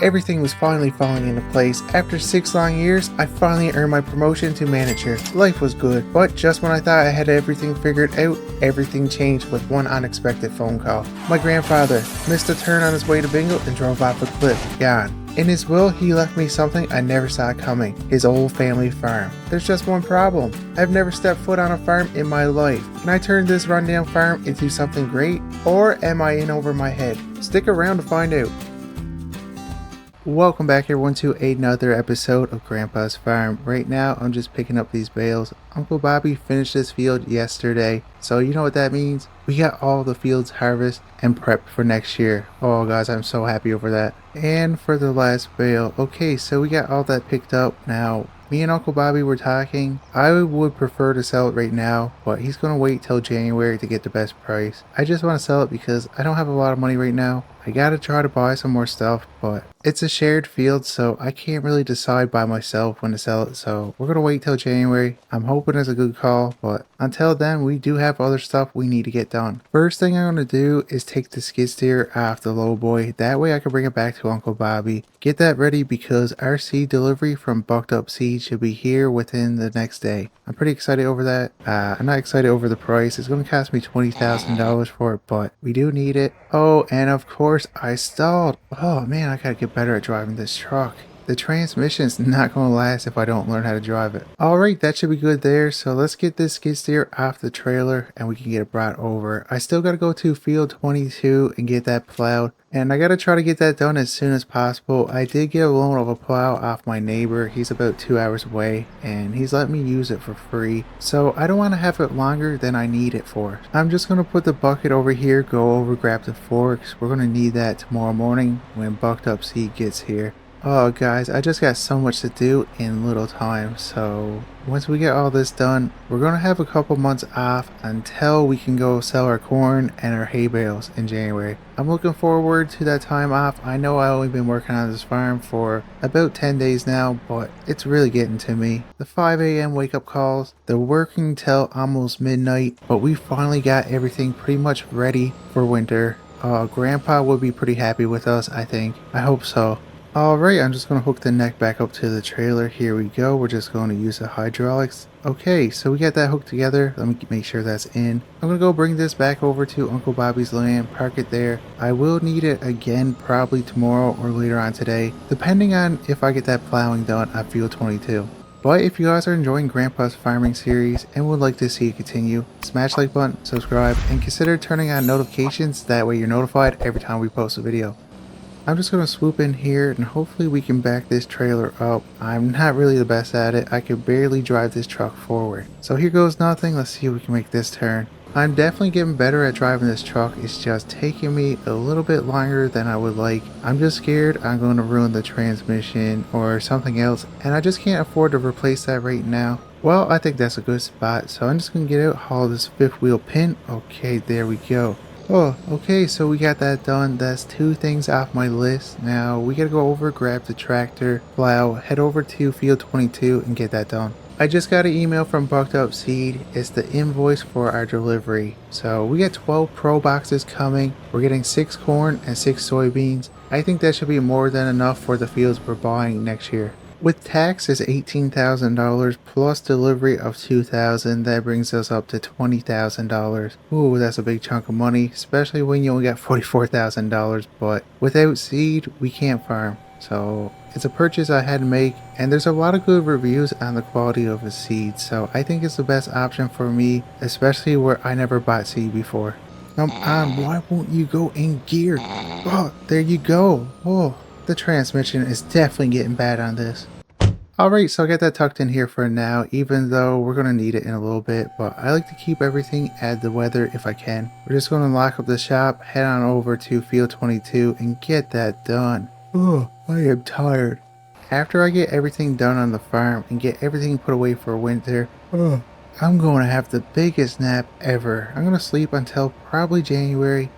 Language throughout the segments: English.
Everything was finally falling into place. After 6 long years, I finally earned my promotion to manager. Life was good, but just when I thought I had everything figured out, everything changed with one unexpected phone call. My grandfather missed a turn on his way to bingo and drove off a cliff, gone. In his will, he left me something I never saw coming, his old family farm. There's just one problem. I've never stepped foot on a farm in my life. Can I turn this rundown farm into something great, or am I in over my head? Stick around to find out. Welcome back everyone to another episode of Grandpa's Farm. Right now I'm just picking up these bales. Uncle Bobby finished this field yesterday, so you know what that means? We got all the fields harvested and prepped for next year. Oh guys, I'm so happy over that. And for the last bale, okay, so we got all that picked up. Now me and Uncle Bobby were talking. I would prefer to sell it right now, but he's gonna wait till January to get the best price. I just want to sell it because I don't have a lot of money right now. I gotta try to buy some more stuff, but it's a shared field, so I can't really decide by myself when to sell it, so we're gonna wait till January. I'm hoping it's a good call, but until then, we do have other stuff we need to get done. First thing I'm gonna do is take the skid steer off the low boy. That way I can bring it back to Uncle Bobby. Get that ready because our seed delivery from Bucked Up Seed should be here within the next day. I'm pretty excited over that. I'm not excited over the price. It's gonna cost me $20,000 for it, but we do need it. Oh, and of course I stalled. Oh man, I gotta get better at driving this truck. The transmission's not going to last if I don't learn how to drive it. Alright, that should be good there. So let's get this skid steer off the trailer and we can get it brought over. I still got to go to field 22 and get that plowed. And I got to try to get that done as soon as possible. I did get a loan of a plow off my neighbor. He's about 2 hours away and he's let me use it for free. So I don't want to have it longer than I need it for. I'm just going to put the bucket over here, go over, grab the forks. We're going to need that tomorrow morning when Bucked Up Seed gets here. Oh guys, I just got so much to do in little time, so once we get all this done, we're going to have a couple months off until we can go sell our corn and our hay bales in January. I'm looking forward to that time off. I know I've only been working on this farm for about 10 days now, but it's really getting to me. The 5 a.m. wake up calls, they're working till almost midnight, but we finally got everything pretty much ready for winter. Grandpa will be pretty happy with us, I think. I hope so. Alright, I'm just going to hook the neck back up to the trailer. Here we go. We're just going to use the hydraulics. Okay, so we got that hooked together. Let me make sure that's in. I'm going to go bring this back over to Uncle Bobby's land, park it there. I will need it again probably tomorrow or later on today, depending on if I get that plowing done at Field 22. But if you guys are enjoying Grandpa's farming series and would like to see it continue, smash the like button, subscribe, and consider turning on notifications. That way you're notified every time we post a video. I'm just going to swoop in here and hopefully we can back this trailer up. I'm not really the best at it. I could barely drive this truck forward. So here goes nothing. Let's see if we can make this turn. I'm definitely getting better at driving this truck. It's just taking me a little bit longer than I would like. I'm just scared I'm going to ruin the transmission or something else, and I just can't afford to replace that right now. Well, I think that's a good spot. So I'm just going to get out, haul this fifth wheel pin. Okay, there we go. Oh, okay, so we got that done. That's 2 things off my list. Now we gotta go over, grab the tractor, plow, head over to field 22 and get that done. I just got an email from Bucked Up Seed. It's the invoice for our delivery. So we got 12 pro boxes coming. We're getting 6 corn and 6 soybeans. I think that should be more than enough for the fields we're buying next year. With tax is $18,000 plus delivery of $2,000, that brings us up to $20,000. Ooh, that's a big chunk of money, especially when you only got $44,000. But without seed, we can't farm. So it's a purchase I had to make, and there's a lot of good reviews on the quality of the seed. So I think it's the best option for me, especially where I never bought seed before. Come on, why won't you go in gear? Oh, there you go. Oh. The transmission is definitely getting bad on this. Alright, so I got that tucked in here for now, even though we're going to need it in a little bit, but I like to keep everything at the weather if I can. We're just going to lock up the shop, head on over to field 22 and get that done. Oh, I am tired. After I get everything done on the farm and get everything put away for winter, I'm going to have the biggest nap ever. I'm going to sleep until probably January.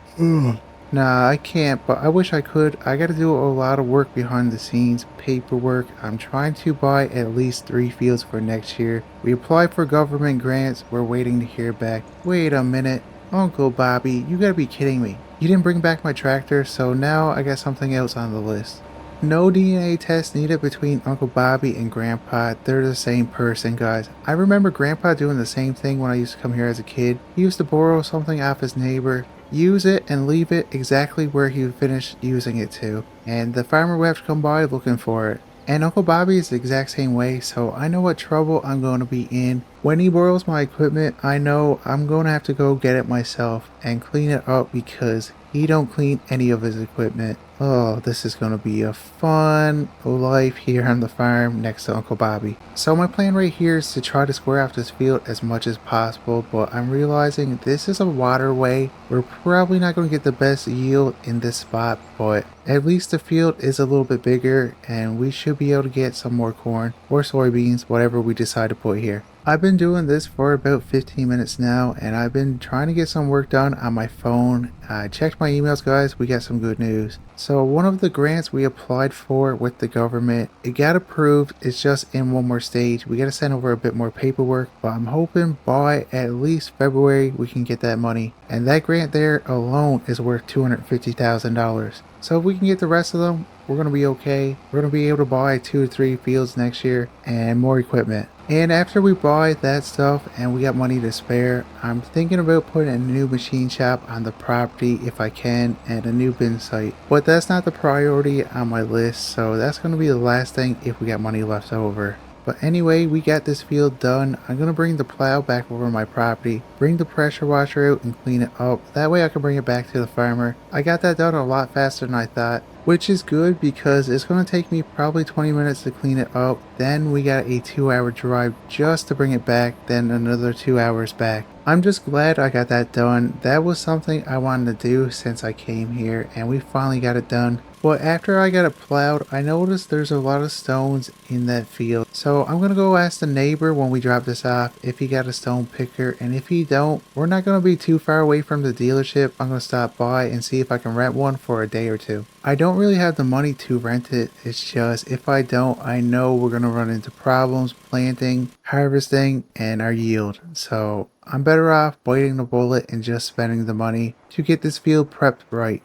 Nah, I can't, but I wish I could. I gotta do a lot of work behind the scenes, paperwork. I'm trying to buy at least 3 fields for next year. We applied for government grants. We're waiting to hear back. Wait a minute. Uncle Bobby, you gotta be kidding me. You didn't bring back my tractor, so now I got something else on the list. No DNA test needed between Uncle Bobby and Grandpa. They're the same person, guys. I remember Grandpa doing the same thing when I used to come here as a kid. He used to borrow something off his neighbor, use it, and leave it exactly where he finished using it to. And the farmer would have to come by looking for it. And Uncle Bobby is the exact same way, so I know what trouble I'm going to be in. When he borrows my equipment, I know I'm going to have to go get it myself and clean it up because he don't clean any of his equipment. Oh, this is going to be a fun life here on the farm next to Uncle Bobby. So my plan right here is to try to square off this field as much as possible, but I'm realizing this is a waterway. We're probably not going to get the best yield in this spot, but at least the field is a little bit bigger and we should be able to get some more corn or soybeans, whatever we decide to put here. I've been doing this for about 15 minutes now and I've been trying to get some work done on my phone. I checked my emails, guys. We got some good news. So one of the grants we applied for with the government, it got approved. It's just in one more stage. We got to send over a bit more paperwork, but I'm hoping by at least February we can get that money. And that grant there alone is worth $250,000. So if we can get the rest of them, we're going to be okay. We're going to be able to buy 2 or 3 fields next year and more equipment. And after we buy that stuff and we got money to spare, I'm thinking about putting a new machine shop on the property if I can and a new bin site. But that's not the priority on my list, so that's going to be the last thing if we got money left over. But anyway, we got this field done. I'm going to bring the plow back over my property, bring the pressure washer out and clean it up. That way I can bring it back to the farmer. I got that done a lot faster than I thought, which is good because it's going to take me probably 20 minutes to clean it up. Then we got a 2-hour drive just to bring it back, then another 2 hours back. I'm just glad I got that done. That was something I wanted to do since I came here and we finally got it done. But after I got it plowed, I noticed there's a lot of stones in that field. So I'm going to go ask the neighbor when we drop this off if he got a stone picker. And if he don't, we're not going to be too far away from the dealership. I'm going to stop by and see if I can rent one for a day or two. I don't really have the money to rent it. It's just if I don't, I know we're going to run into problems planting, harvesting, and our yield. So I'm better off biting the bullet and just spending the money to get this field prepped right.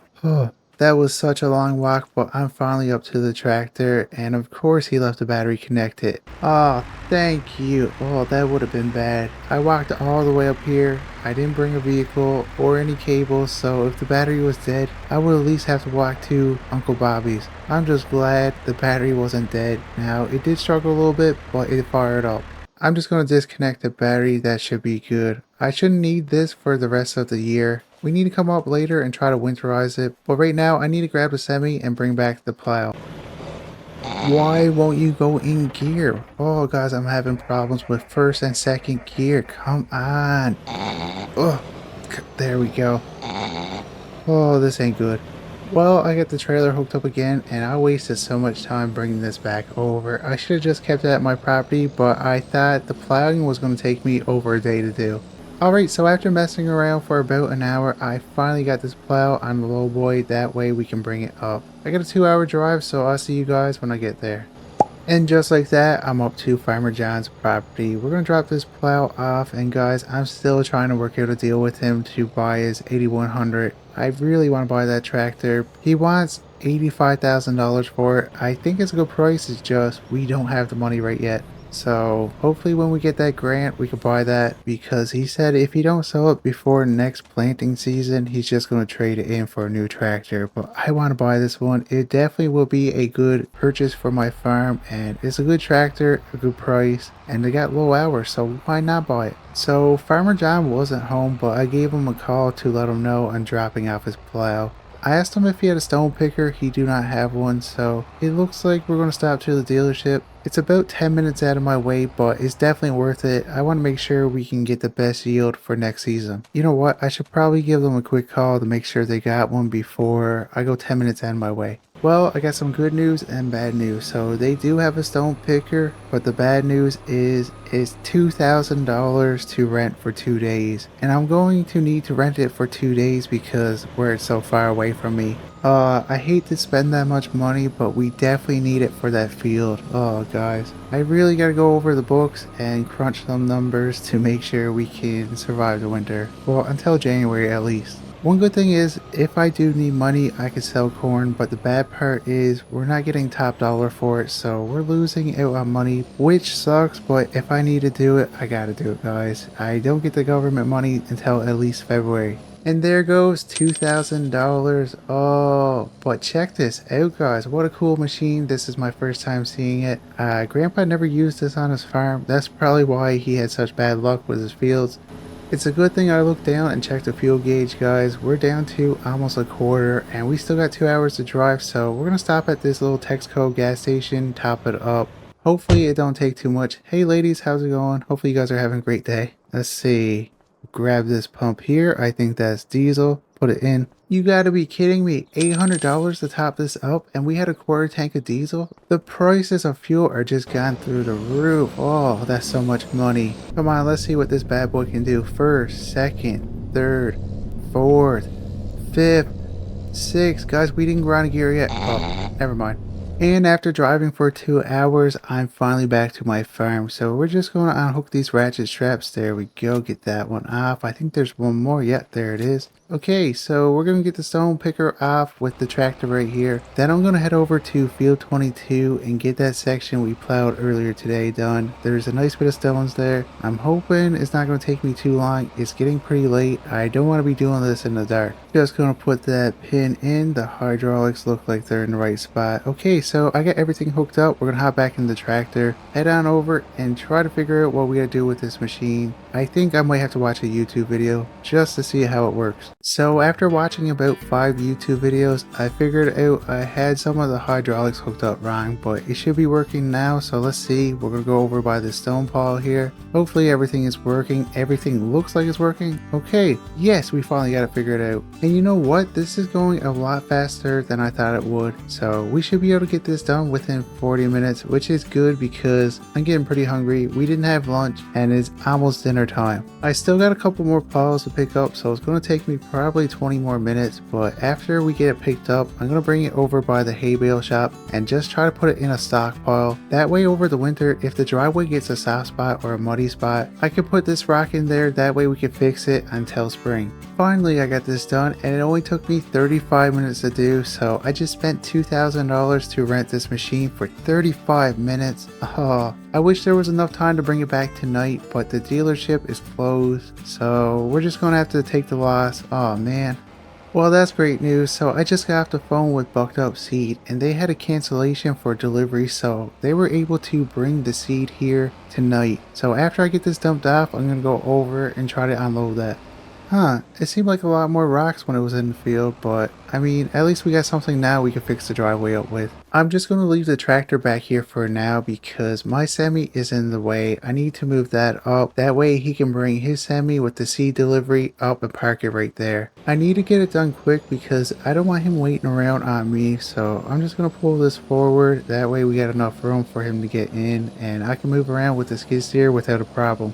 That was such a long walk, but I'm finally up to the tractor, and of course he left the battery connected. Oh, thank you. Oh, that would have been bad. I walked all the way up here. I didn't bring a vehicle or any cables, so if the battery was dead, I would at least have to walk to Uncle Bobby's. I'm just glad the battery wasn't dead. Now, it did struggle a little bit, but it fired up. I'm just going to disconnect the battery. That should be good. I shouldn't need this for the rest of the year. We need to come up later and try to winterize it, but right now I need to grab the semi and bring back the plow. Why won't you go in gear? Oh guys, I'm having problems with first and second gear. Come on. Oh, there we go. Oh, this ain't good. Well, I got the trailer hooked up again and I wasted so much time bringing this back over. I should have just kept it at my property, but I thought the plowing was going to take me over a day to do. Alright, so after messing around for about an hour, I finally got this plow on the low boy. That way we can bring it up. I got a 2-hour drive, so I'll see you guys when I get there. And just like that, I'm up to Farmer John's property. We're going to drop this plow off, and guys, I'm still trying to work out a deal with him to buy his 8100. I really want to buy that tractor. He wants $85,000 for it. I think it's a good price, it's just we don't have the money right yet. So hopefully when we get that grant we can buy that, because he said if he don't sell it before next planting season he's just going to trade it in for a new tractor. But I want to buy this one. It definitely will be a good purchase for my farm, and it's a good tractor, a good price, and they got low hours, so why not buy it? So Farmer John wasn't home, but I gave him a call to let him know I'm dropping off his plow. I asked him if he had a stone picker. He do not have one, so it looks like we're going to stop to the dealership. It's about 10 minutes out of my way, but it's definitely worth it. I want to make sure we can get the best yield for next season. You know what? I should probably give them a quick call to make sure they got one before I go 10 minutes out of my way. Well, I got some good news and bad news. So they do have a stone picker, but the bad news is it's $2,000 to rent for 2 days. And I'm going to need to rent it for 2 days because we're so far away from me. I hate to spend that much money, but we definitely need it for that field. Oh, guys, I really gotta go over the books and crunch some numbers to make sure we can survive the winter. Well, until January at least. One good thing is, if I do need money, I can sell corn, but the bad part is we're not getting top dollar for it, so we're losing out on money, which sucks, but if I need to do it, I gotta do it, guys. I don't get the government money until at least February. And there goes $2,000. Oh, but check this out, guys. What a cool machine. This is my first time seeing it. Grandpa never used this on his farm. That's probably why he had such bad luck with his fields. It's a good thing I looked down and checked the fuel gauge, guys. We're down to almost a quarter and we still got 2 hours to drive, so we're gonna stop at this little Texaco gas station, top it up. Hopefully it don't take too much. Hey ladies, how's it going? Hopefully you guys are having a great day. Let's see. Grab this pump here. I think that's diesel. Put it in. You gotta be kidding me. $800 to top this up and we had a quarter tank of diesel? The prices of fuel are just gone through the roof. Oh, that's so much money. Come on, let's see what this bad boy can do. First, second, third, fourth, fifth, sixth. Guys, we didn't grind a gear yet. Oh, never mind. And after driving for 2 hours, I'm finally back to my farm. So we're just going to unhook these ratchet straps. There we go. Get that one off. I think there's one more. Yep, there it is. Okay, so we're going to get the stone picker off with the tractor right here. Then I'm going to head over to field 22 and get that section we plowed earlier today done. There's a nice bit of stones there. I'm hoping it's not going to take me too long. It's getting pretty late. I don't want to be doing this in the dark. Just going to put that pin in. The hydraulics look like they're in the right spot. Okay, so I got everything hooked up. We're going to hop back in the tractor, head on over and try to figure out what we got to do with this machine. I think I might have to watch a YouTube video just to see how it works. So after watching about 5 YouTube videos, I figured out I had some of the hydraulics hooked up wrong, but it should be working now. So let's see. We're going to go over by the stone pile here. Hopefully everything is working. Everything looks like it's working. Okay, yes, we finally got it figured out. And you know what? This is going a lot faster than I thought it would. So we should be able to get this done within 40 minutes, which is good because I'm getting pretty hungry. We didn't have lunch and it's almost dinner time. I still got a couple more piles to pick up, so it's going to take me probably 20 more minutes, but after we get it picked up, I'm going to bring it over by the hay bale shop and just try to put it in a stockpile. That way over the winter, if the driveway gets a soft spot or a muddy spot, I can put this rock in there. That way we can fix it until spring. Finally, I got this done and it only took me 35 minutes to do, so I just spent $2,000 to rent this machine for 35 minutes. Oh, I wish there was enough time to bring it back tonight, but the dealership is closed, so we're just gonna have to take the loss. Oh man. Well, that's great news. So I just got off the phone with Bucked Up Seed and they had a cancellation for delivery, so they were able to bring the seed here tonight. So after I get this dumped off, I'm gonna go over and try to unload that. Huh, it seemed like a lot more rocks when it was in the field, but I mean, at least we got something now we can fix the driveway up with. I'm just going to leave the tractor back here for now because my semi is in the way. I need to move that up. That way he can bring his semi with the seed delivery up and park it right there. I need to get it done quick because I don't want him waiting around on me, so I'm just going to pull this forward. That way we got enough room for him to get in and I can move around with the skid steer without a problem.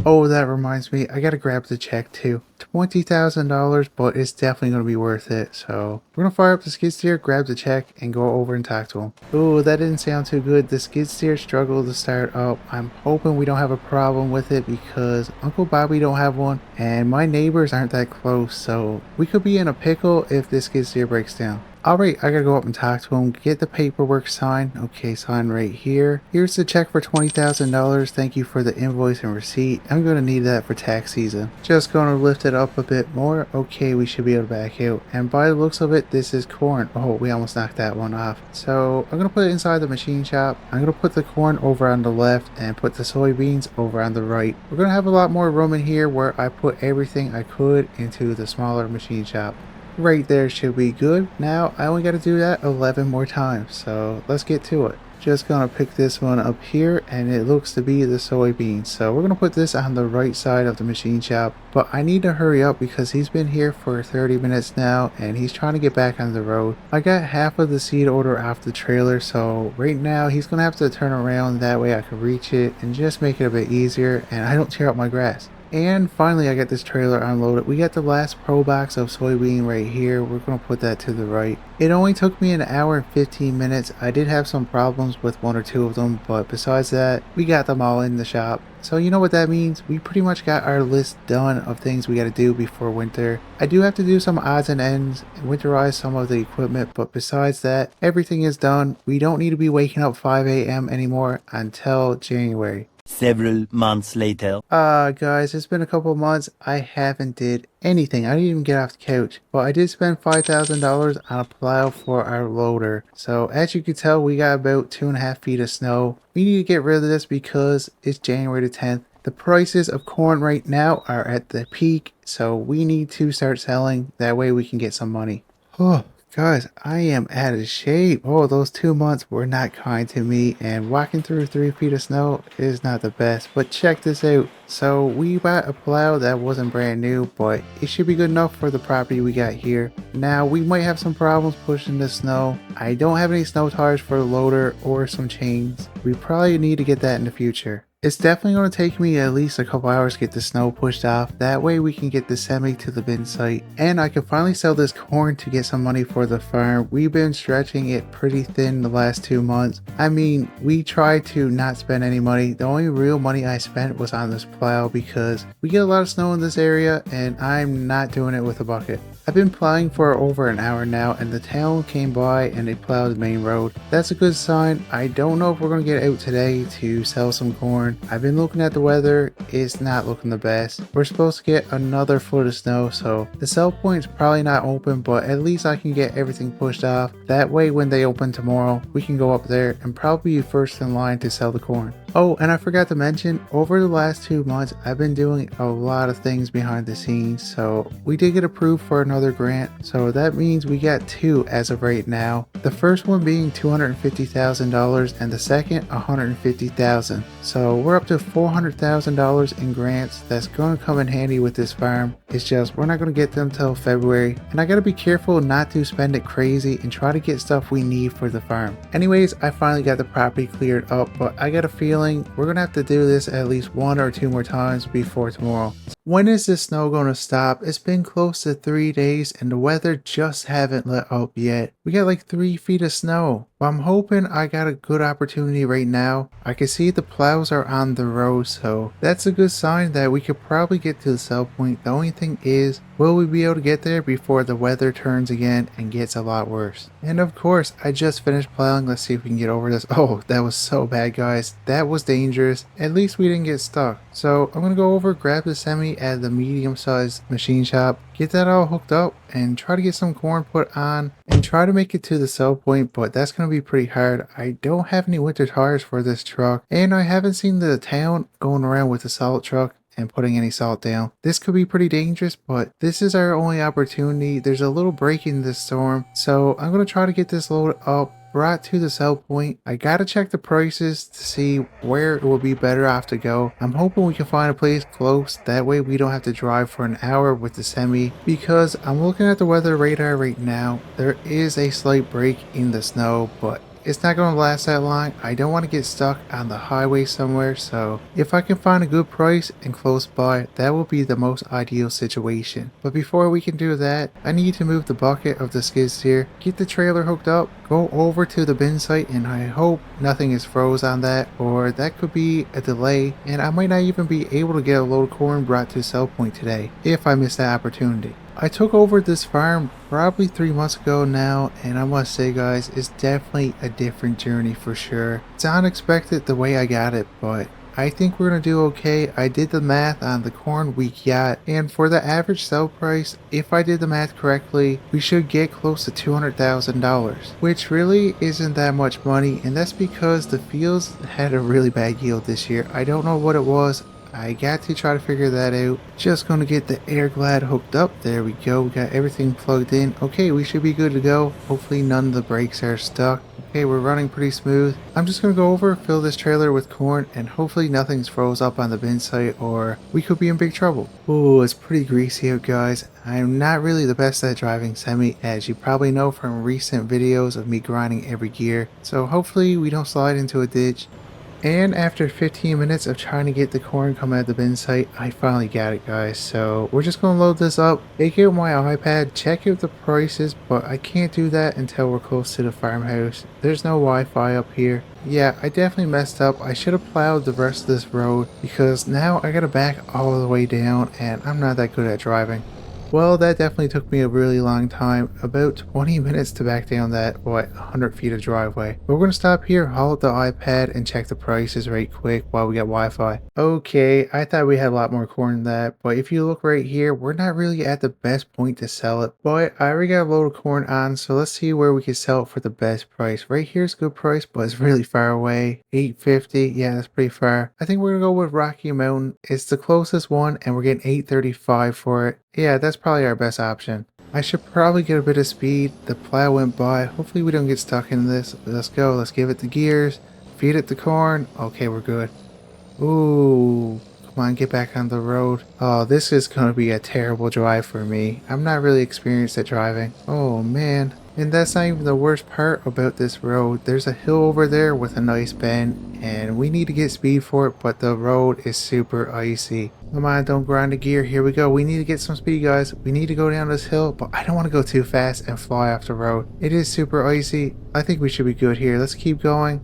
Oh, that reminds me, I gotta grab the check too. $20,000, but it's definitely gonna be worth it. So we're gonna fire up the skid steer, grab the check, and go over and talk to him. Oh, that didn't sound too good. The skid steer struggled to start up. I'm hoping we don't have a problem with it because Uncle Bobby don't have one, and my neighbors aren't that close, so we could be in a pickle if this skid steer breaks down. Alright, I gotta go up and talk to him, get the paperwork signed. Okay, sign right here. Here's the check for $20,000. Thank you for the invoice and receipt. I'm gonna need that for tax season. Just gonna lift it up a bit more. Okay, we should be able to back out. And by the looks of it, this is corn. Oh, we almost knocked that one off. So I'm gonna put it inside the machine shop. I'm gonna put the corn over on the left and put the soybeans over on the right. We're gonna have a lot more room in here where I put everything I could into the smaller machine shop. Right there should be good. Now I only got to do that 11 more times, so let's get to it. Just gonna pick this one up here and it looks to be the soybeans, so we're gonna put this on the right side of the machine shop, but I need to hurry up because he's been here for 30 minutes now and he's trying to get back on the road. I got half of the seed order off the trailer, so right now he's gonna have to turn around. That way I can reach it and just make it a bit easier and I don't tear up my grass. And finally, I got this trailer unloaded. We got the last pro box of soybean right here. We're going to put that to the right. It only took me an hour and 15 minutes. I did have some problems with one or two of them, but besides that, we got them all in the shop. So you know what that means? We pretty much got our list done of things we got to do before winter. I do have to do some odds and ends and winterize some of the equipment, but besides that, everything is done. We don't need to be waking up 5 a.m. anymore until January. Several months later. Guys, it's been a couple of months. I haven't did anything. I didn't even get off the couch. But I did spend $5,000 on a plow for our loader. So as you can tell, we got about 2.5 feet of snow. We need to get rid of this because it's January the 10th. The prices of corn right now are at the peak. So we need to start selling. That way we can get some money. Oh. Guys, I am out of shape. Oh, those 2 months were not kind to me, and walking through 3 feet of snow is not the best. But check this out. So we bought a plow that wasn't brand new, but it should be good enough for the property we got here. Now, we might have some problems pushing the snow. I don't have any snow tires for the loader or some chains. We probably need to get that in the future. It's definitely going to take me at least a couple hours to get the snow pushed off. That way we can get the semi to the bin site. And I can finally sell this corn to get some money for the farm. We've been stretching it pretty thin the last 2 months. I mean, we tried to not spend any money. The only real money I spent was on this plow because we get a lot of snow in this area and I'm not doing it with a bucket. I've been plowing for over an hour now and the town came by and they plowed the main road. That's a good sign. I don't know if we're going to get out today to sell some corn. I've been looking at the weather. It's not looking the best. We're supposed to get another foot of snow, so the sell point's probably not open, but at least I can get everything pushed off. That way when they open tomorrow, we can go up there and probably be first in line to sell the corn. Oh, and I forgot to mention, over the last 2 months, I've been doing a lot of things behind the scenes. So we did get approved for another grant. So that means we got 2 as of right now. The first one being $250,000 and the second $150,000. So we're up to $400,000 in grants. That's going to come in handy with this farm. It's just we're not going to get them till February. And I got to be careful not to spend it crazy and try to get stuff we need for the farm. Anyways, I finally got the property cleared up, but I got a feeling we're gonna have to do this at least 1 or 2 more times before tomorrow. When is this snow going to stop? It's been close to 3 days and the weather just haven't let up yet. We got like 3 feet of snow. But I'm hoping I got a good opportunity right now. I can see the plows are on the road, so that's a good sign that we could probably get to the sell point. The only thing is, will we be able to get there before the weather turns again and gets a lot worse? And of course, I just finished plowing. Let's see if we can get over this. Oh, that was so bad, guys. That was dangerous. At least we didn't get stuck. So I'm gonna go over, grab the semi at the medium-sized machine shop, get that all hooked up, and try to get some corn put on and try to make it to the sell point, but that's going to be pretty hard. I don't have any winter tires for this truck, and I haven't seen the town going around with a salt truck and putting any salt down. This could be pretty dangerous, but this is our only opportunity. There's a little break in this storm, so I'm going to try to get this load up, brought to the sell point. I gotta check the prices to see where it will be better off to go. I'm hoping we can find a place close, that way we don't have to drive for an hour with the semi, because I'm looking at the weather radar right now. There is a slight break in the snow, but it's not going to last that long. I don't want to get stuck on the highway somewhere, so if I can find a good price and close by, that will be the most ideal situation. But before we can do that, I need to move the bucket of the skid steer, get the trailer hooked up, go over to the bin site, and I hope nothing is froze on that, or that could be a delay, and I might not even be able to get a load of corn brought to sell point today if I miss that opportunity. I took over this farm probably 3 months ago now, and I must say, guys, it's definitely a different journey for sure. It's unexpected the way I got it, but I think we're going to do okay. I did the math on the corn we got, and for the average sell price, if I did the math correctly, we should get close to $200,000, which really isn't that much money, and that's because the fields had a really bad yield this year. I don't know what it was. I got to try to figure that out. Just going to get the air glad hooked up. There we go. We got everything plugged in. Okay, we should be good to go. Hopefully none of the brakes are stuck. Okay, we're running pretty smooth. I'm just going to go over, fill this trailer with corn, and hopefully nothing's froze up on the bin site or we could be in big trouble. Oh, it's pretty greasy out, guys. I'm not really the best at driving semi, as you probably know from recent videos of me grinding every gear. So hopefully we don't slide into a ditch. And after 15 minutes of trying to get the corn come out of the bin site, I finally got it, guys. So we're just gonna load this up, take out my iPad, check out the prices, but I can't do that until we're close to the farmhouse. There's no Wi-Fi up here. Yeah, I definitely messed up. I should have plowed the rest of this road because now I gotta back all the way down and I'm not that good at driving. Well, that definitely took me a really long time, about 20 minutes to back down that, 100 feet of driveway. But we're gonna stop here, haul up the iPad, and check the prices right quick while we get Wi-Fi. Okay, I thought we had a lot more corn than that, but if you look right here, we're not really at the best point to sell it. But I already got a load of corn on, so let's see where we can sell it for the best price. Right here's a good price, but it's really far away. 850, yeah, that's pretty far. I think we're gonna go with Rocky Mountain. It's the closest one, and we're getting 835 for it. Yeah, that's probably our best option. I should probably get a bit of speed. The plow went by. Hopefully we don't get stuck in this. Let's go. Let's give it the gears. Feed it the corn. Okay, we're good. Ooh. Come on, get back on the road. Oh, this is going to be a terrible drive for me. I'm not really experienced at driving. Oh, man. And that's not even the worst part about this road. There's a hill over there with a nice bend, and we need to get speed for it, but the road is super icy. Come on, don't grind the gear. Here we go. We need to get some speed, guys. We need to go down this hill, but I don't want to go too fast and fly off the road. It is super icy. I think we should be good here. Let's keep going.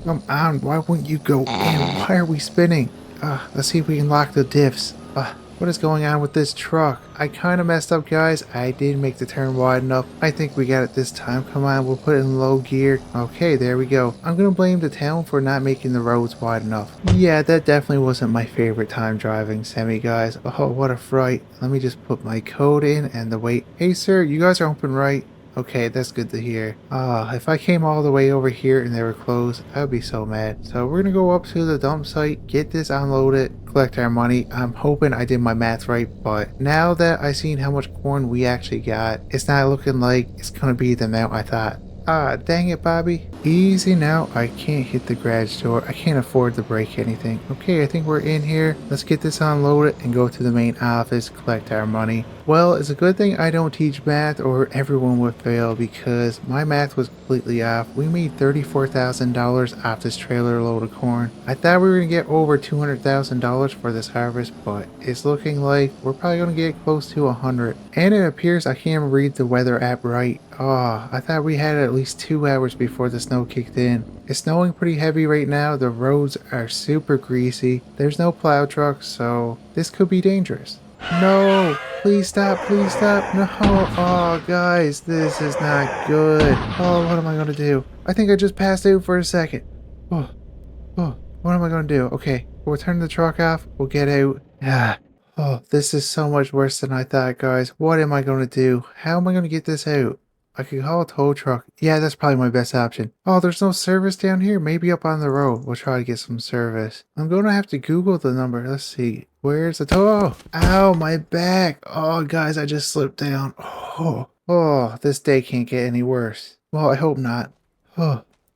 Come on, why wouldn't you go in? Why are we spinning? Let's see if we can lock the diffs. What is going on with this truck? I kind of messed up, guys. I did make the turn wide enough. I think we got it this time. Come on, we'll put it in low gear. Okay, there we go. I'm gonna blame the town for not making the roads wide enough. Yeah, that definitely wasn't my favorite time driving semi, guys. Oh, what a fright. Let me just put my code in and the weight. Hey, sir, you guys are open, right? Okay, that's good to hear. If I came all the way over here and they were closed, I would be so mad. So we're gonna go up to the dump site, get this unloaded, collect our money. I'm hoping I did my math right, but now that I seen how much corn we actually got, it's not looking like it's gonna be the amount I thought. Dang it, Bobby. Easy now. I can't hit the garage door. I can't afford to break anything. Okay, I think we're in here. Let's get this unloaded and go to the main office, collect our money. Well, it's a good thing I don't teach math or everyone would fail because my math was completely off. We made $34,000 off this trailer load of corn. I thought we were going to get over $200,000 for this harvest, but it's looking like we're probably going to get close to 100. And it appears I can't read the weather app right. I thought we had at least 2 hours before the snow kicked in. It's snowing pretty heavy right now. The roads are super greasy. There's no plow trucks, so this could be dangerous. No, please stop, please stop. No, guys, this is not good. What am I gonna do? I think I just passed out for a second. What am I gonna do? Okay, we'll turn the truck off. We'll get out. This is so much worse than I thought, guys. What am I gonna do? How am I gonna get this out? I could call a tow truck. Yeah, that's probably my best option. There's no service down here. Maybe up on the road. We'll try to get some service. I'm going to have to Google the number. Let's see. Where's the tow? Ow, my back. Guys, I just slipped down. This day can't get any worse. Well, I hope not.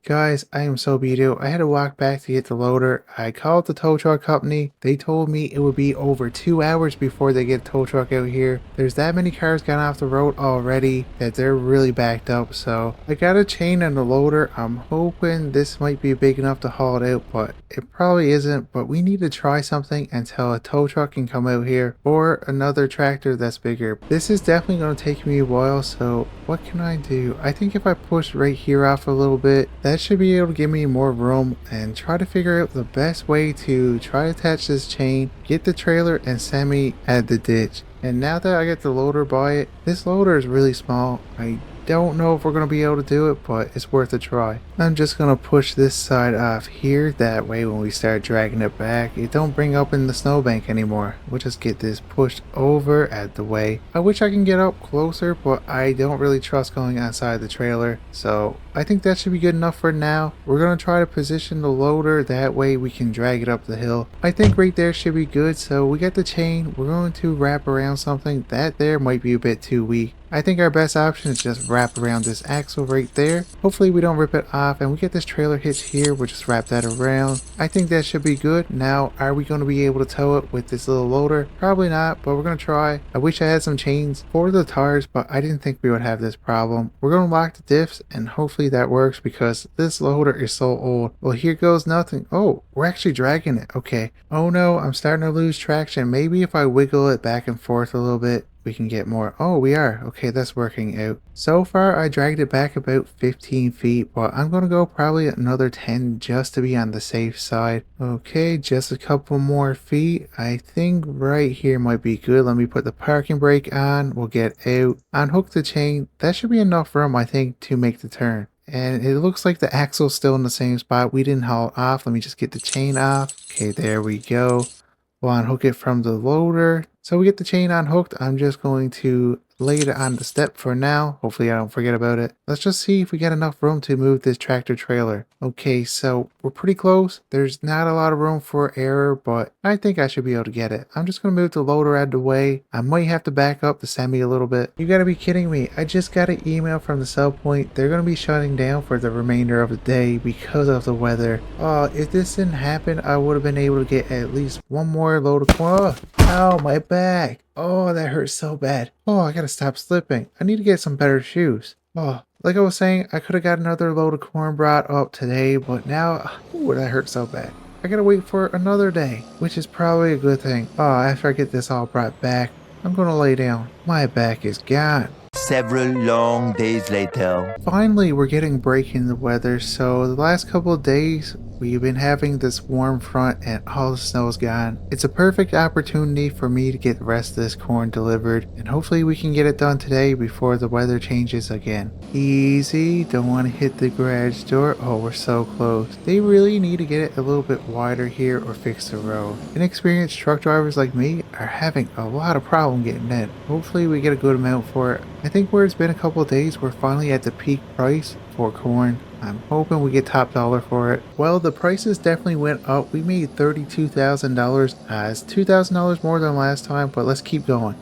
Guys, I am so beat out. I had to walk back to get the loader. I called the tow truck company. They told me it would be over 2 hours before they get a tow truck out here. There's that many cars gone off the road already that they're really backed up. So I got a chain on the loader. I'm hoping this might be big enough to haul it out, but it probably isn't. But we need to try something until a tow truck can come out here or another tractor that's bigger. This is definitely going to take me a while. So what can I do? I think if I push right here off a little bit, that should be able to give me more room and try to figure out the best way to try to attach this chain, get the trailer and semi at the ditch. And now that I get the loader by it, this loader is really small. I don't know if we're going to be able to do it, but it's worth a try. I'm just going to push this side off here. That way when we start dragging it back, it don't bring up in the snowbank anymore. We'll just get this pushed over out the way. I wish I can get up closer, but I don't really trust going outside the trailer. So I think that should be good enough for now. We're going to try to position the loader. That way we can drag it up the hill. I think right there should be good. So we got the chain. We're going to wrap around something. That there might be a bit too weak. I think our best option is just wrap around this axle right there. Hopefully we don't rip it off. off and we get this trailer hitch here. We'll just wrap that around. I think that should be good. Now, are we going to be able to tow it with this little loader? Probably not, but we're going to try. I wish I had some chains for the tires, but I didn't think we would have this problem. We're going to lock the diffs and hopefully that works because this loader is so old. Well, here goes nothing. Oh, we're actually dragging it. Okay. Oh no, I'm starting to lose traction. Maybe if I wiggle it back and forth a little bit, we can get more. Oh, we are. Okay, that's working out. So far, I dragged it back about 15 feet, but I'm going to go probably another 10 just to be on the safe side. Okay, just a couple more feet. I think right here might be good. Let me put the parking brake on. We'll get out. Unhook the chain. That should be enough room, I think, to make the turn. And it looks like the axle's still in the same spot. We didn't haul it off. Let me just get the chain off. Okay, there we go. We'll unhook it from the loader. So we get the chain unhooked. I'm just going to lay it on the step for now. Hopefully I don't forget about it. Let's just see if we get enough room to move this tractor trailer. Okay, so we're pretty close. There's not a lot of room for error, but I think I should be able to get it. I'm just going to move the loader out of the way. I might have to back up the semi a little bit. You gotta be kidding me. I just got an email from the sell point. They're going to be shutting down for the remainder of the day because of the weather. Oh, if this didn't happen, I would have been able to get at least one more load of corn. Ow, my back. Oh, that hurts so bad. Oh, I gotta stop slipping. I need to get some better shoes. Oh, like I was saying, I could have got another load of corn brought up today, but now, ooh, that hurts so bad. I gotta wait for another day, which is probably a good thing. Oh, after I get this all brought back, I'm gonna lay down. My back is gone. Several long days later. Finally, we're getting break in the weather, so the last couple of days, we've been having this warm front and all the snow's gone. It's a perfect opportunity for me to get the rest of this corn delivered, and hopefully we can get it done today before the weather changes again. Easy, don't want to hit the garage door. Oh, we're so close. They really need to get it a little bit wider here or fix the road. Inexperienced truck drivers like me are having a lot of problem getting in. Hopefully we get a good amount for it. I think where it's been a couple of days, we're finally at the peak price for corn. I'm hoping we get top dollar for it. Well, the prices definitely went up. We made $32,000. It's $2,000 more than last time, but let's keep going.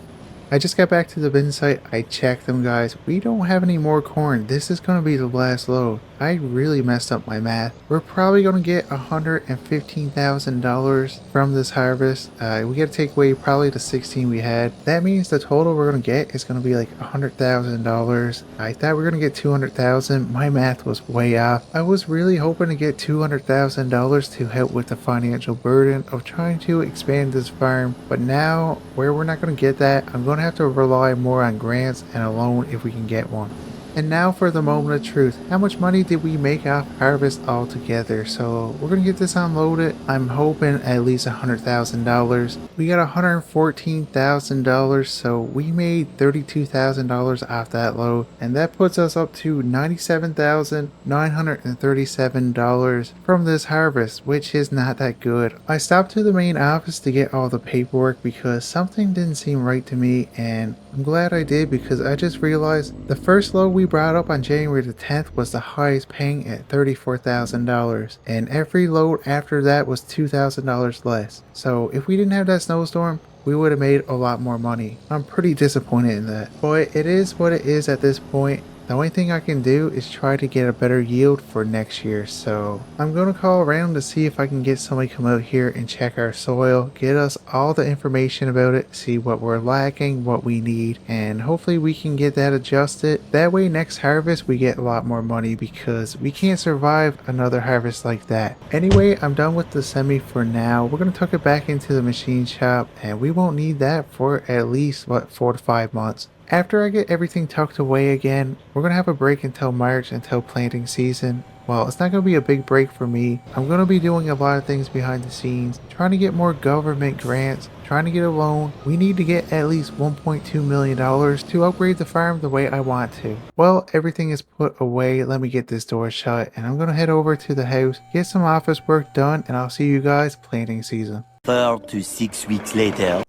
I just got back to the bin site. I checked them, guys. We don't have any more corn. This is going to be the last load. I really messed up my math. We're probably going to get $115,000 from this harvest. We got to take away probably the 16 we had. That means the total we're going to get is going to be like $100,000. I thought we were going to get $200,000. My math was way off. I was really hoping to get $200,000 to help with the financial burden of trying to expand this farm. But now, where we're not going to get that, I'm going to have to rely more on grants and a loan if we can get one. And now for the moment of truth. How much money did we make off harvest altogether? So we're going to get this unloaded. I'm hoping at least $100,000. We got $114,000, so we made $32,000 off that load. And that puts us up to $97,937 from this harvest, which is not that good. I stopped to the main office to get all the paperwork because something didn't seem right to me, and I'm glad I did because I just realized the first load we brought up on January the 10th was the highest paying at $34,000, and every load after that was $2,000 less. So if we didn't have that snowstorm, we would have made a lot more money. I'm pretty disappointed in that, but it is what it is at this point. The only thing I can do is try to get a better yield for next year, so I'm going to call around to see if I can get somebody to come out here and check our soil, get us all the information about it, see what we're lacking, what we need, and hopefully we can get that adjusted. That way next harvest we get a lot more money because we can't survive another harvest like that. Anyway, I'm done with the semi for now. We're going to tuck it back into the machine shop and we won't need that for at least, 4 to 5 months. After I get everything tucked away again, we're going to have a break until March, until planting season. Well, it's not going to be a big break for me. I'm going to be doing a lot of things behind the scenes, trying to get more government grants, trying to get a loan. We need to get at least $1.2 million to upgrade the farm the way I want to. Well, everything is put away. Let me get this door shut, and I'm going to head over to the house, get some office work done, and I'll see you guys planting season. 4 to 6 weeks later.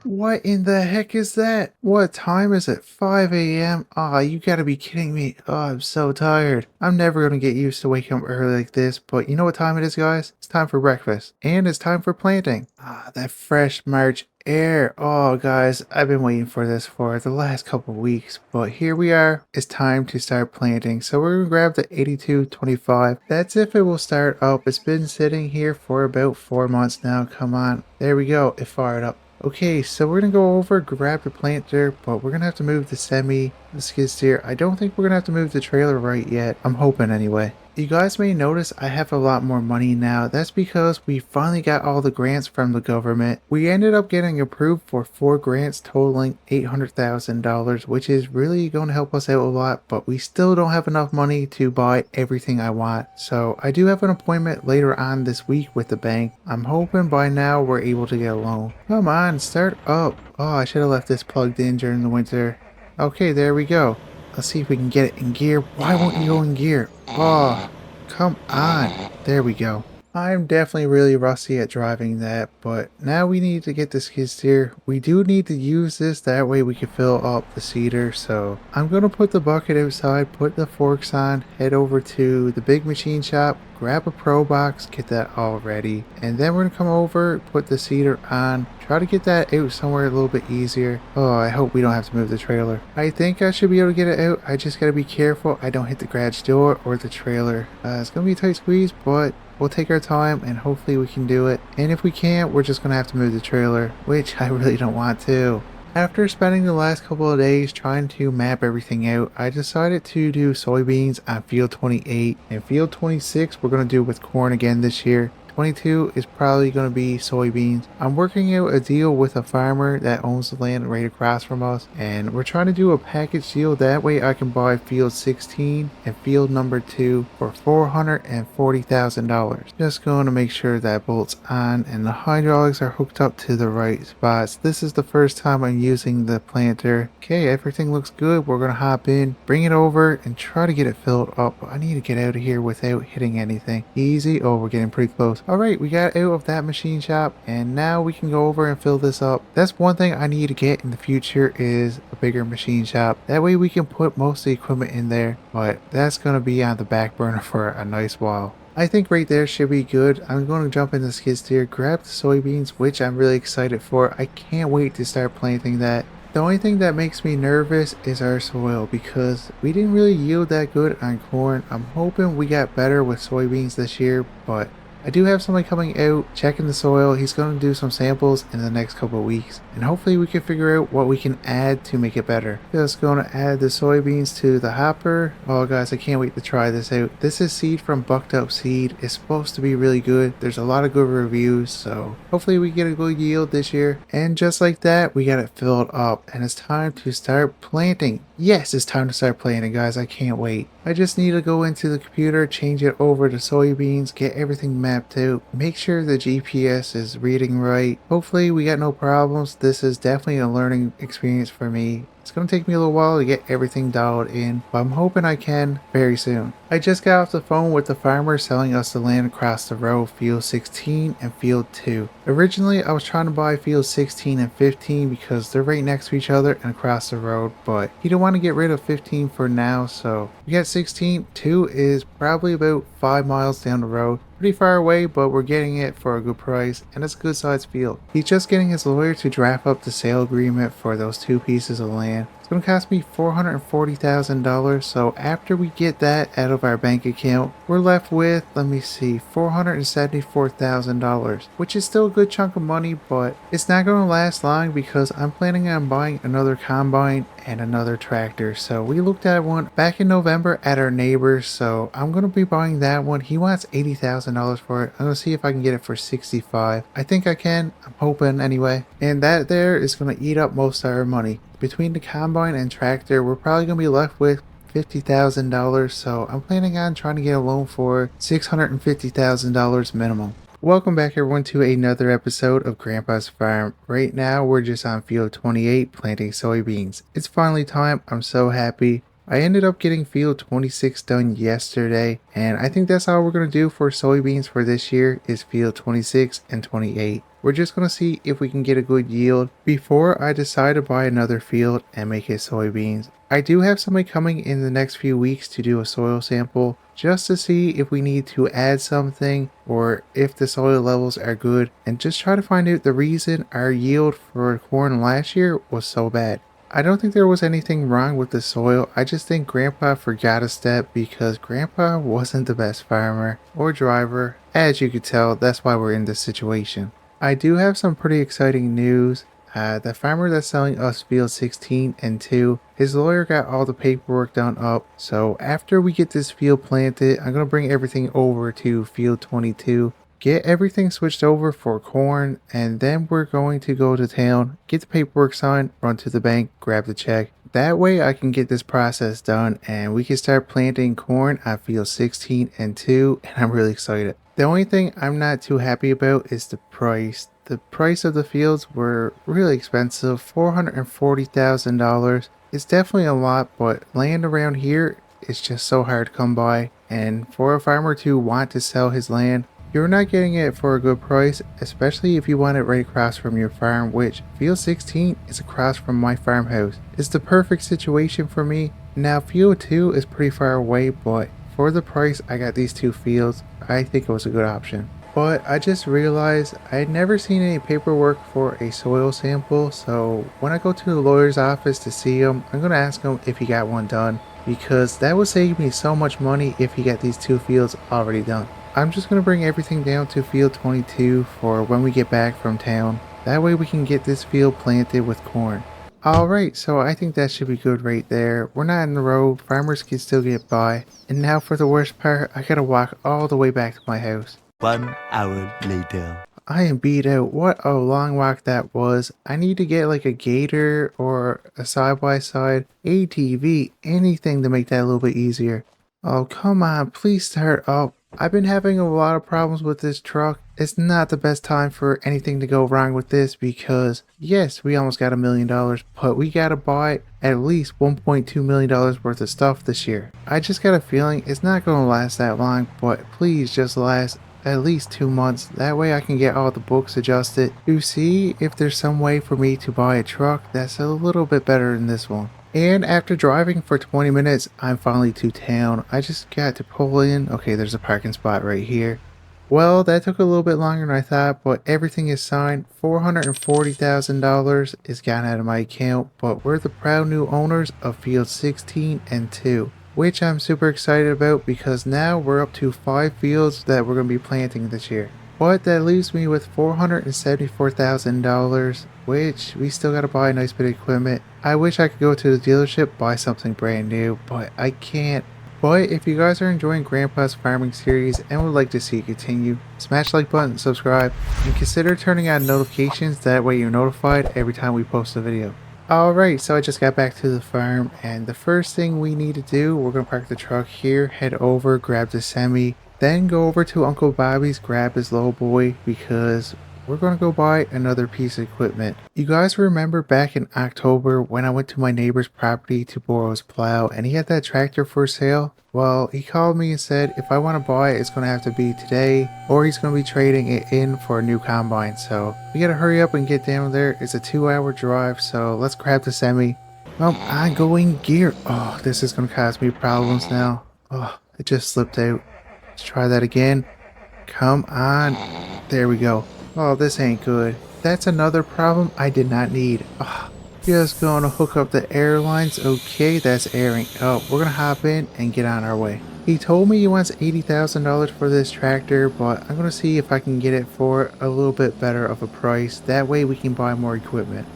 What in the heck is that? What time is it? 5 a.m.? Aw, you gotta be kidding me. Oh, I'm so tired. I'm never gonna get used to waking up early like this, but you know what time it is, guys? It's time for breakfast. And it's time for planting. Ah, that fresh March air. Oh, guys, I've been waiting for this for the last couple of weeks, but here we are. It's time to start planting. So we're gonna grab the 8225. That's if it will start up. It's been sitting here for about 4 months now. Come on. There we go. It fired up. Okay, so we're gonna go over, grab the planter, but we're gonna have to move the semi, the skid steer. I don't think we're gonna have to move the trailer right yet. I'm hoping anyway. You guys may notice I have a lot more money now. That's because we finally got all the grants from the government. We ended up getting approved for 4 grants totaling $800,000, which is really going to help us out a lot, but we still don't have enough money to buy everything I want. So I do have an appointment later on this week with the bank. I'm hoping by now we're able to get a loan. Come on, start up. Oh, I should have left this plugged in during the winter. Okay, there we go. Let's see if we can get it in gear. Why won't you go in gear? Oh, come on. There we go. I'm definitely really rusty at driving that, but now we need to get the skid steer. We do need to use this, that way we can fill up the seeder. So I'm going to put the bucket outside, put the forks on, head over to the big machine shop, grab a pro box, get that all ready, and then we're going to come over, put the seeder on, try to get that out somewhere a little bit easier. Oh, I hope we don't have to move the trailer. I think I should be able to get it out. I just got to be careful I don't hit the garage door or the trailer. It's going to be a tight squeeze, but we'll take our time and hopefully we can do it. And if we can't, we're just going to have to move the trailer, which I really don't want to. After spending the last couple of days trying to map everything out, I decided to do soybeans on field 28, and field 26 we're going to do with corn again this year. 22 is probably going to be soybeans. I'm working out a deal with a farmer that owns the land right across from us, and we're trying to do a package deal. That way I can buy field 16 and field number 2 for $440,000. Just going to make sure that bolt's on and the hydraulics are hooked up to the right spots. This is the first time I'm using the planter. Okay, everything looks good. We're going to hop in, bring it over, and try to get it filled up. I need to get out of here without hitting anything. Easy. Oh, we're getting pretty close. Alright, we got out of that machine shop, and now we can go over and fill this up. That's one thing I need to get in the future, is a bigger machine shop. That way we can put most of the equipment in there, but that's going to be on the back burner for a nice while. I think right there should be good. I'm going to jump in the skid steer, grab the soybeans, which I'm really excited for. I can't wait to start planting that. The only thing that makes me nervous is our soil, because we didn't really yield that good on corn. I'm hoping we got better with soybeans this year, but I do have somebody coming out, checking the soil. He's going to do some samples in the next couple of weeks, and hopefully we can figure out what we can add to make it better. Just going to add the soybeans to the hopper. Oh guys, I can't wait to try this out. This is seed from Bucked Up Seed. It's supposed to be really good. There's a lot of good reviews, so hopefully we get a good yield this year. And just like that, we got it filled up, and it's time to start planting. Yes, it's time to start planting, guys. I can't wait. I just need to go into the computer, change it over to soybeans, get everything mapped out, make sure the GPS is reading right. Hopefully we got no problems. This is definitely a learning experience for me. It's going to take me a little while to get everything dialed in, but I'm hoping I can very soon. I just got off the phone with the farmer selling us the land across the road, field 16 and field 2. Originally I was trying to buy field 16 and 15 because they're right next to each other and across the road, but he didn't want to get rid of 15 for now, so we got 16. 2 is probably about 5 miles down the road. Pretty far away, but we're getting it for a good price, and it's a good sized field. He's just getting his lawyer to draft up the sale agreement for those 2 pieces of land. It's going to cost me $440,000, so after we get that out of our bank account, we're left with, let me see, $474,000, which is still a good chunk of money, but it's not going to last long because I'm planning on buying another combine and another tractor. So we looked at one back in November at our neighbor's, so I'm going to be buying that one. He wants $80,000 for it. I'm going to see if I can get it for $65,000. I think I can. I'm hoping anyway. And that there is going to eat up most of our money. Between the combine and tractor, we're probably going to be left with $50,000, so I'm planning on trying to get a loan for $650,000 minimum. Welcome back everyone to another episode of Grandpa's Farm. Right now we're just on field 28 planting soybeans. It's finally time. I'm so happy. I ended up getting field 26 done yesterday, and I think that's all we're going to do for soybeans for this year is field 26 and 28. We're just going to see if we can get a good yield before I decide to buy another field and make it soybeans. I do have somebody coming in the next few weeks to do a soil sample just to see if we need to add something or if the soil levels are good, and just try to find out the reason our yield for corn last year was so bad. I don't think there was anything wrong with the soil. I just think Grandpa forgot a step because Grandpa wasn't the best farmer or driver. As you could tell, that's why we're in this situation. I do have some pretty exciting news. The farmer that's selling us field 16 and 2, his lawyer got all the paperwork done up. So after we get this field planted, I'm going to bring everything over to field 22, get everything switched over for corn, and then we're going to go to town, get the paperwork signed, run to the bank, grab the check. That way I can get this process done and we can start planting corn on field 16 and 2, and I'm really excited. The only thing I'm not too happy about is the price. The price of the fields were really expensive, $440,000. It's definitely a lot, but land around here is just so hard to come by. And for a farmer to want to sell his land, you're not getting it for a good price, especially if you want it right across from your farm, which field 16 is across from my farmhouse. It's the perfect situation for me. Now field 2 is pretty far away, but for the price I got these two fields, I think it was a good option. But I just realized I had never seen any paperwork for a soil sample, so when I go to the lawyer's office to see him, I'm going to ask him if he got one done, because that would save me so much money if he got these two fields already done. I'm just going to bring everything down to field 22 for when we get back from town. That way we can get this field planted with corn. Alright, so I think that should be good right there. We're not in the road, farmers can still get by. And now for the worst part, I gotta walk all the way back to my house. 1 hour later. I am beat out. What a long walk that was. I need to get like a gator or a side-by-side, ATV, anything to make that a little bit easier. Oh, come on, please start up. I've been having a lot of problems with this truck. It's not the best time for anything to go wrong with this because, yes, we almost got $1 million, but we gotta buy at least $1.2 million worth of stuff this year. I just got a feeling it's not gonna last that long, but please just last at least 2 months. That way I can get all the books adjusted to see if there's some way for me to buy a truck that's a little bit better than this one. And after driving for 20 minutes, I'm finally to town. I just got to pull in. Okay, there's a parking spot right here. Well, that took a little bit longer than I thought, but everything is signed. $440,000 is gone out of my account, but we're the proud new owners of field 16 and 2. Which I'm super excited about because now we're up to 5 fields that we're going to be planting this year. But that leaves me with $474,000, which we still got to buy a nice bit of equipment. I wish I could go to the dealership, buy something brand new, but I can't. But if you guys are enjoying Grandpa's farming series and would like to see it continue, smash the like button, subscribe, and consider turning on notifications. That way you're notified every time we post a video. Alright, so I just got back to the farm, and the first thing we need to do, we're going to park the truck here, head over, grab the semi, then go over to Uncle Bobby's, grab his little boy, because we're going to go buy another piece of equipment. You guys remember back in October when I went to my neighbor's property to borrow his plow, and he had that tractor for sale? Well, he called me and said if I want to buy it, it's going to have to be today, or he's going to be trading it in for a new combine. So we got to hurry up and get down there. It's a 2-hour drive, so let's grab the semi. Ongoing gear. Oh, this is going to cause me problems now. Oh, it just slipped out. Let's try that again. Come on. There we go. Oh, this ain't good. That's another problem I did not need. Oh, just gonna hook up the airlines. Okay, that's airing. Oh, we're gonna hop in and get on our way. He told me he wants $80,000 for this tractor, but I'm gonna see if I can get it for a little bit better of a price. That way we can buy more equipment.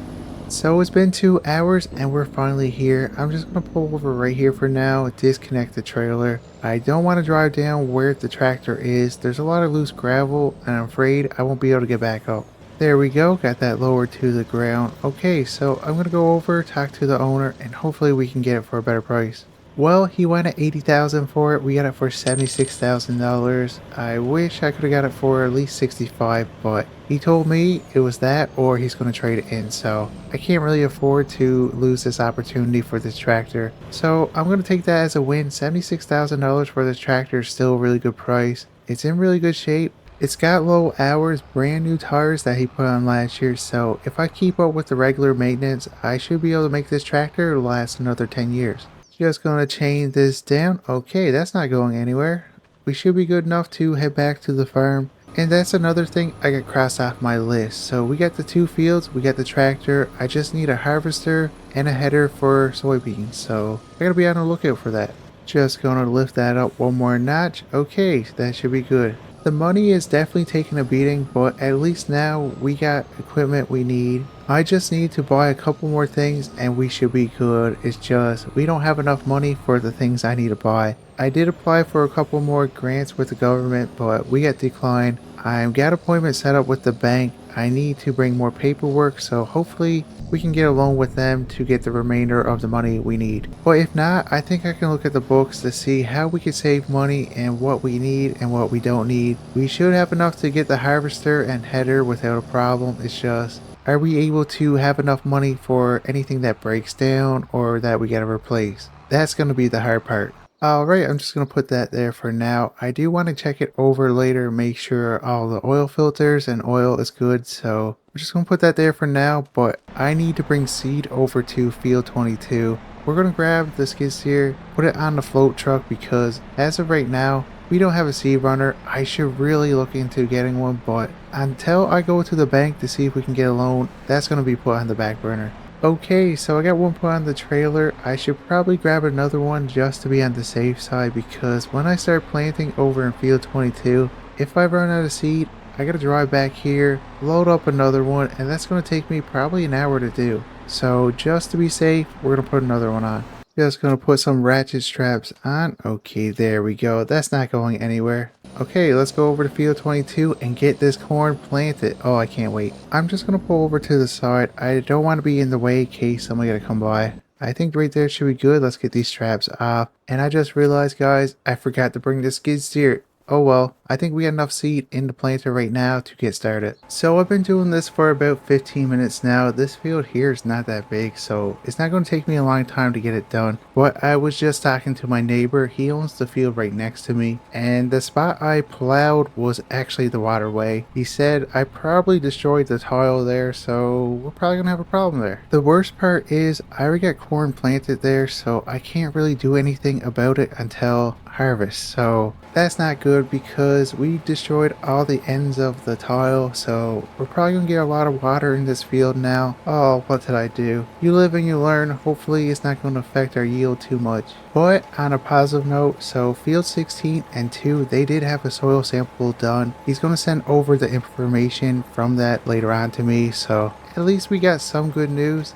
So it's been 2 hours and we're finally here. I'm just gonna pull over right here for now, disconnect the trailer. I don't want to drive down where the tractor is. There's a lot of loose gravel and I'm afraid I won't be able to get back up. There we go, got that lowered to the ground. Okay, so I'm gonna go over, talk to the owner, and hopefully we can get it for a better price. Well, he went at $80,000 for it. We got it for $76,000. I wish I could have got it for at least $65,000, but he told me it was that or he's going to trade it in. So I can't really afford to lose this opportunity for this tractor. So I'm going to take that as a win. $76,000 for this tractor is still a really good price. It's in really good shape. It's got low hours, brand new tires that he put on last year, so if I keep up with the regular maintenance, I should be able to make this tractor last another 10 years. Just gonna chain this down. Okay, that's not going anywhere. We should be good enough to head back to the farm. And that's another thing I got crossed off my list. So we got the 2 fields, we got the tractor. I just need a harvester and a header for soybeans. So I gotta be on the lookout for that. Just gonna lift that up one more notch. Okay, that should be good. The money is definitely taking a beating, but at least now we got equipment we need. I just need to buy a couple more things and we should be good. It's just we don't have enough money for the things I need to buy. I did apply for a couple more grants with the government, but we got declined. I've got appointment set up with the bank. I need to bring more paperwork, so hopefully we can get a loan with them to get the remainder of the money we need. But if not, I think I can look at the books to see how we can save money and what we need and what we don't need. We should have enough to get the harvester and header without a problem. It's just, are we able to have enough money for anything that breaks down or that we gotta replace? That's gonna be the hard part. Alright, I'm just going to put that there for now. I do want to check it over later, make sure all the oil filters and oil is good, so I'm just going to put that there for now, but I need to bring seed over to field 22. We're going to grab the skid steer, put it on the float truck because as of right now, we don't have a seed runner. I should really look into getting one, but until I go to the bank to see if we can get a loan, that's going to be put on the back burner. Okay, so I got one put on the trailer. I should probably grab another one just to be on the safe side because when I start planting over in field 22, if I run out of seed, I gotta drive back here, load up another one, and that's gonna take me probably an hour to do. So just to be safe, we're gonna put another one on. Just gonna put some ratchet straps on. Okay, there we go. That's not going anywhere. Okay, let's go over to field 22 and get this corn planted. Oh, I can't wait. I'm just gonna pull over to the side. I don't want to be in the way in case somebody gotta come by. I think right there should be good. Let's get these straps off. And I just realized, guys, I forgot to bring the skid steer. Oh well, I think we got enough seed in the planter right now to get started. So I've been doing this for about 15 minutes now. This field here is not that big, so it's not going to take me a long time to get it done. But I was just talking to my neighbor. He owns the field right next to me, and the spot I plowed was actually the waterway. He said I probably destroyed the tile there, so we're probably going to have a problem there. The worst part is I already got corn planted there, so I can't really do anything about it until harvest. So that's not good because we destroyed all the ends of the tile, so we're probably gonna get a lot of water in this field now. Oh, what did I do? You live and you learn. Hopefully it's not going to affect our yield too much. But on a positive note, so field 16 and 2, they did have a soil sample done. He's going to send over the information from that later on to me, so at least we got some good news.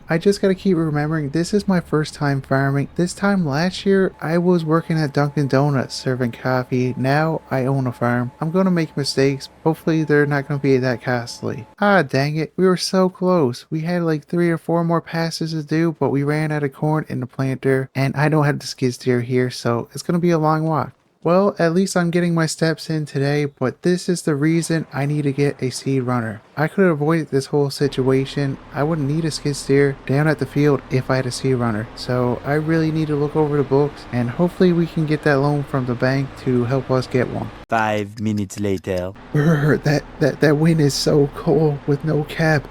I just gotta keep remembering this is my first time farming. This time last year I was working at Dunkin' Donuts serving coffee. Now I own a farm. I'm gonna make mistakes. Hopefully they're not gonna be that costly. Ah, dang it. We were so close. We had like 3 or 4 more passes to do, but we ran out of corn in the planter and I don't have the skid steer here, so it's gonna be a long walk. Well, at least I'm getting my steps in today, but this is the reason I need to get a seed runner. I could have avoided this whole situation. I wouldn't need a skid steer down at the field if I had a seed runner. So I really need to look over the books and hopefully we can get that loan from the bank to help us get one. 5 minutes later. Brr, that wind is so cold with no cap.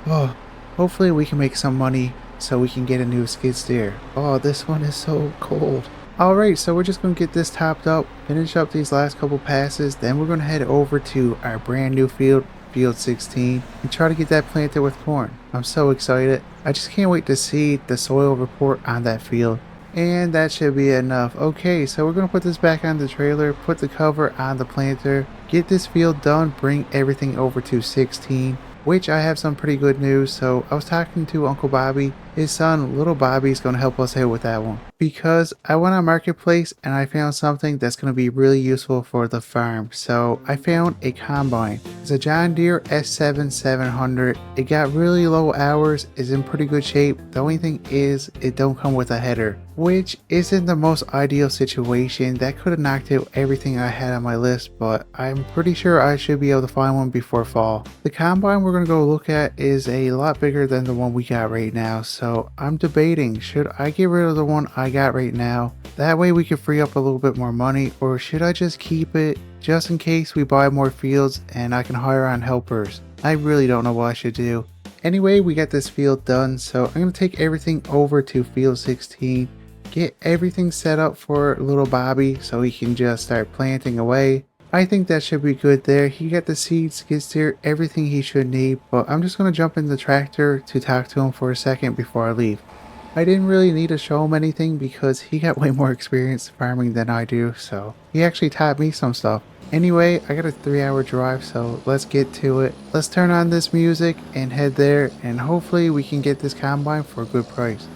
Oh, hopefully we can make some money so we can get a new skid steer. Oh, this one is so cold. Alright, so we're just going to get this topped up, finish up these last couple passes, then we're going to head over to our brand new field, field 16, and try to get that planted with corn. I'm so excited. I just can't wait to see the soil report on that field. And that should be enough. Okay, so we're going to put this back on the trailer, put the cover on the planter, get this field done, bring everything over to 16. Which I have some pretty good news. So I was talking to Uncle Bobby. His son, little Bobby, is going to help us out with that one. Because I went on Marketplace and I found something that's going to be really useful for the farm. So I found a combine. It's a John Deere S7 700. It got really low hours, is in pretty good shape. The only thing is it don't come with a header, which isn't the most ideal situation. That could have knocked out everything I had on my list, but I'm pretty sure I should be able to find one before fall. The combine we're going to go look at is a lot bigger than the one we got right now. So so I'm debating, should I get rid of the one I got right now? That way we can free up a little bit more money, or should I just keep it just in case we buy more fields and I can hire on helpers? I really don't know what I should do. Anyway, we got this field done, so I'm going to take everything over to field 16, get everything set up for little Bobby so he can just start planting away. I think that should be good there. He got the seeds, skid steer, everything he should need, but I'm just going to jump in the tractor to talk to him for a second before I leave. I didn't really need to show him anything because he got way more experience farming than I do, so he actually taught me some stuff. Anyway, I got a 3-hour drive, so let's get to it. Let's turn on this music and head there, and hopefully we can get this combine for a good price.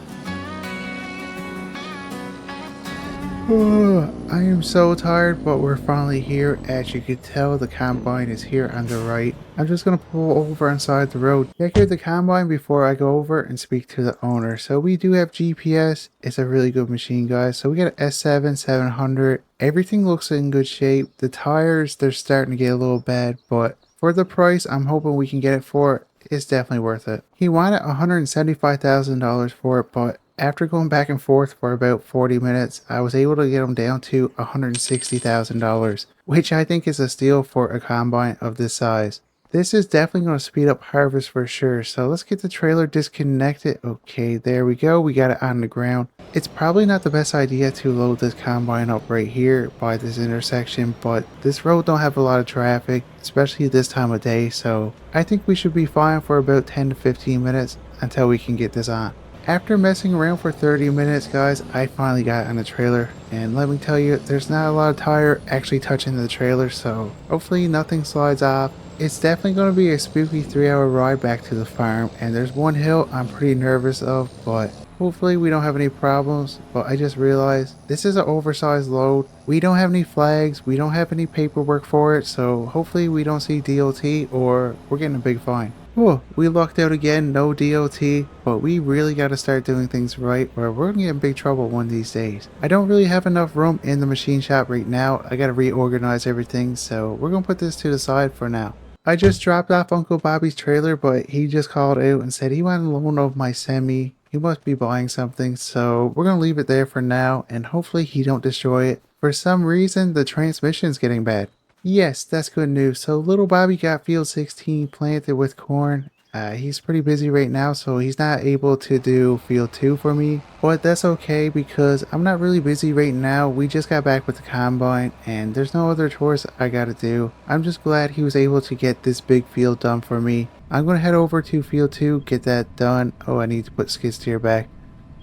I am so tired, but we're finally here. As you can tell, the combine is here on the right. I'm just gonna pull over inside the road, check out the combine before I go over and speak to the owner. So we do have GPS. It's a really good machine, guys. So we got an S7 700. Everything looks in good shape. The tires, they're starting to get a little bad, but for the price I'm hoping we can get it for, it's definitely worth it. He wanted $175,000 for it, but after going back and forth for about 40 minutes, I was able to get him down to $160,000, which I think is a steal for a combine of this size. This is definitely going to speed up harvest for sure, so let's get the trailer disconnected. Okay, there we go, we got it on the ground. It's probably not the best idea to load this combine up right here by this intersection, but this road don't have a lot of traffic, especially this time of day, so I think we should be fine for about 10 to 15 minutes until we can get this on. After messing around for 30 minutes, guys, I finally got on the trailer, and let me tell you, there's not a lot of tire actually touching the trailer, so hopefully nothing slides off. It's definitely going to be a spooky 3-hour ride back to the farm, and there's one hill I'm pretty nervous of, but hopefully we don't have any problems. But I just realized this is an oversized load. We don't have any flags, we don't have any paperwork for it, so hopefully we don't see DOT or we're getting a big fine. Oh, we lucked out again, no DOT, but we really got to start doing things right or we're going to get in big trouble one of these days. I don't really have enough room in the machine shop right now. I got to reorganize everything, so we're going to put this to the side for now. I just dropped off Uncle Bobby's trailer, but he just called out and said he wanted a loan of my semi. He must be buying something, so we're going to leave it there for now and hopefully he don't destroy it. For some reason, the transmission's getting bad. Yes, that's good news. So little Bobby got field 16 planted with corn. He's pretty busy right now, so he's not able to do field 2 for me. But that's okay because I'm not really busy right now. We just got back with the combine and there's no other chores I gotta do. I'm just glad he was able to get this big field done for me. I'm gonna head over to field 2, get that done. Oh, I need to put skid steer back.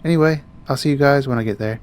Anyway, I'll see you guys when I get there.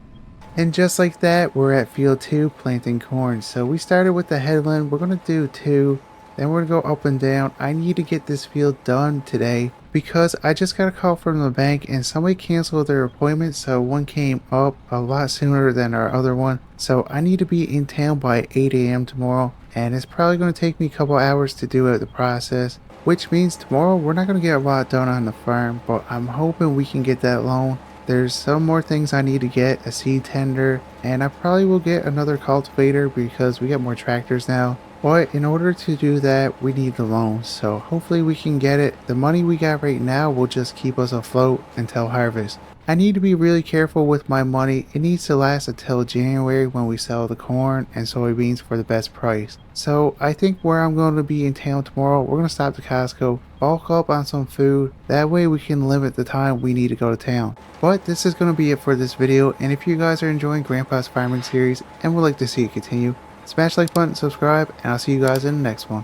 And just like that, we're at field 2 planting corn. So we started with the headland. We're going to do 2. Then we're going to go up and down. I need to get this field done today because I just got a call from the bank and somebody canceled their appointment. So one came up a lot sooner than our other one. So I need to be in town by 8 a.m. tomorrow. And it's probably going to take me a couple hours to do it, the process. Which means tomorrow we're not going to get a lot done on the farm. But I'm hoping we can get that loan. There's some more things I need to get, a seed tender, and I probably will get another cultivator because we got more tractors now. But in order to do that, we need the loan, so hopefully we can get it. The money we got right now will just keep us afloat until harvest. I need to be really careful with my money. It needs to last until January when we sell the corn and soybeans for the best price. So I think where I'm going to be in town tomorrow, we're going to stop to Costco, bulk up on some food. That way we can limit the time we need to go to town. But this is going to be it for this video. And if you guys are enjoying Grandpa's Farming series and would like to see it continue, smash like button, subscribe, and I'll see you guys in the next one.